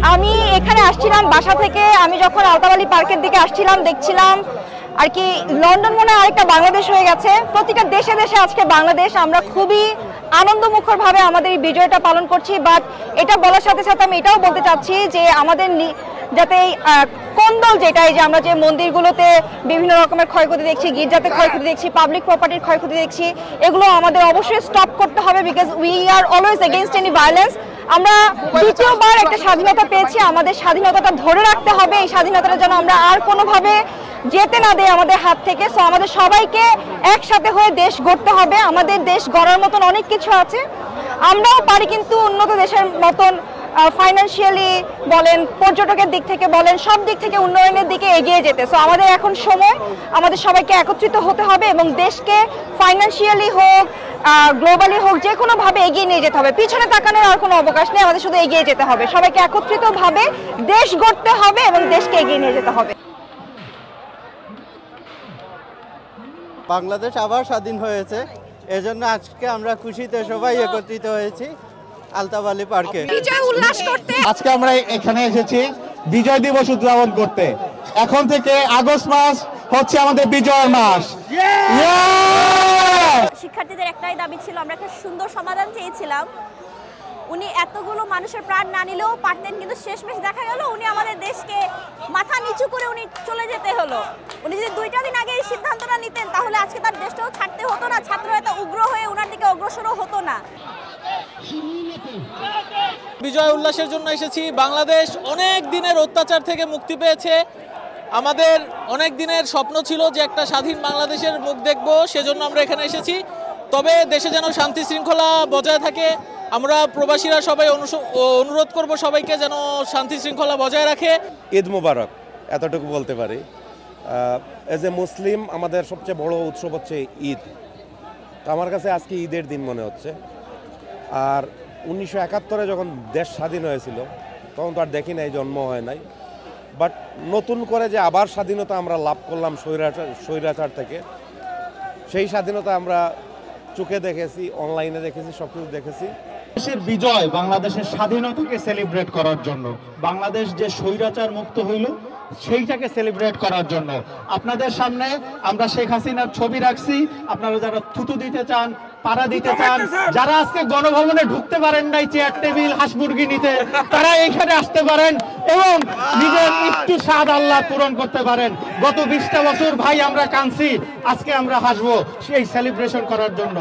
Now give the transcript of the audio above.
আমি এখানে আসছিলাম বাসা থেকে, আমি যখন আলতাবালি পার্কের দিকে আসছিলাম দেখছিলাম আর কি লন্ডন মনে হয় আরেকটা বাংলাদেশ হয়ে গেছে। প্রতিটা দেশে দেশে আজকে বাংলাদেশ। আমরা খুবই আনন্দমুখরভাবে আমাদের এই বিজয়টা পালন করছি। বাট এটা বলার সাথে সাথে আমি এটাও বলতে চাচ্ছি যে আমাদের যাতে এই কোন্দল যেটা, এই যে আমরা যে মন্দিরগুলোতে বিভিন্ন রকমের ক্ষয়ক্ষতি দেখছি, গির্জাতে ক্ষয়ক্ষতি দেখছি, পাবলিক প্রপার্টির ক্ষয়ক্ষতি দেখছি, এগুলো আমাদের অবশ্যই স্টপ করতে হবে। Because we are always against any violence. আমরা দ্বিতীয়বার একটা স্বাধীনতা পেয়েছি, আমাদের স্বাধীনতাটা ধরে রাখতে হবে। এই স্বাধীনতাটা যেন আমরা আর কোনোভাবে যেতে না দেয় আমাদের হাত থেকে। সো আমাদের সবাইকে একসাথে হয়ে দেশ গড়তে হবে। আমাদের দেশ গড়ার মতন অনেক কিছু আছে, আমরাও পারি কিন্তু উন্নত দেশের মতন ফাইন্যান্সিয়ালি বলেন, পর্যটকের দিক থেকে বলেন, সব দিক থেকে উন্নয়নের দিকে এগিয়ে যেতে। সো আমাদের এখন সময় আমাদের সবাইকে একত্রিত হতে হবে এবং দেশকে ফাইন্যান্সিয়ালি হোক গ্লোবালি হোক যে কোনোভাবে এগিয়ে নিয়ে যেতে হবে। পিছনে তাকানোর আর কোনো অবকাশ নেই, আমাদের শুধু এগিয়ে যেতে হবে। সবাইকে একত্রিতভাবে দেশ গড়তে হবে এবং দেশকে এগিয়ে নিয়ে যেতে হবে। বাংলাদেশ আবার স্বাধীন হয়েছে, এজন্য আজকে আমরা খুশিতে সবাই একত্রিত হয়েছি আলতাবালি পার্কে বিজয় উল্লাস করতে। আজকে আমরা এখানে এসেছি বিজয় দিবস উদযাপন করতে। এখন থেকে আগস্ট মাস হচ্ছে আমাদের বিজয় মাস। শিক্ষার্থীদের একটাই দাবি ছিল, আমরা একটা সুন্দর সমাধান চেয়েছিলাম। উনি এতগুলো মানুষের প্রাণ না নিলেও পারতেন, কিন্তু শেষমেশ দেখা গেল উনি আমাদের দেশকে মাথা নিচু করে উনি চলে যেতে হলো। উনি যদি 2টা দিন আগে এই সিদ্ধান্তটা নিতেন তাহলে আজকে তার দেশটাও ছাড়তে হতো না, ছাত্ররা এত উগ্র হয়ে ওনার দিকে অগ্রসরও হতো না। বিজয় উল্লাসের জন্য এসেছি। বাংলাদেশ অনেক দিনের অত্যাচার থেকে মুক্তি পেয়েছে। আমাদের অনেক দিনের স্বপ্ন ছিল যে একটা স্বাধীন বাংলাদেশের মুখ দেখব, সেজন্য আমরা এখানে এসেছি। তবে দেশে যেন শান্তি শৃঙ্খলা বজায় থাকে, আমরা প্রবাসীরা সবাই অনুরোধ করব সবাইকে যেন শান্তি শৃঙ্খলা বজায় রাখে। ঈদ মুবারক, এতটুকু বলতে পারি। এজ এ মুসলিম আমাদের সবচেয়ে বড় উৎসব হচ্ছে ঈদ। তো আমার কাছে আজকে ঈদের দিন মনে হচ্ছে। আর 1971-এ যখন দেশ স্বাধীন হয়েছিল তখন তো আর দেখি নাই, জন্ম হয় নাই। বাট নতুন করে যে আবার স্বাধীনতা আমরা লাভ করলাম স্বৈরাচার থেকে, সেই স্বাধীনতা আমরা চোখে দেখেছি, অনলাইনে দেখেছি, সব কিছু দেখেছি। দেশের বিজয় বাংলাদেশের স্বাধীনতাকে সেলিব্রেট করার জন্য, বাংলাদেশ যে স্বৈরাচার মুক্ত হইল সেইটাকে সেলিব্রেট করার জন্য আপনাদের সামনে আমরা শেখ হাসিনার ছবি রাখছি। আপনারা যারা থুতু দিতে চান, পাড়া দিতে চান, যারা আজকে গণভবনে ঢুকতে পারেন নাই চেয়ার টেবিল হাঁস মুরগি নিতে, তারা এইখানে আসতে পারেন এবং নিজের একটু স্বাদ আল্লাহ পূরণ করতে পারেন। গত 20টা বছর ভাই আমরা কাঁদছি, আজকে আমরা হাসবো সেই সেলিব্রেশন করার জন্য।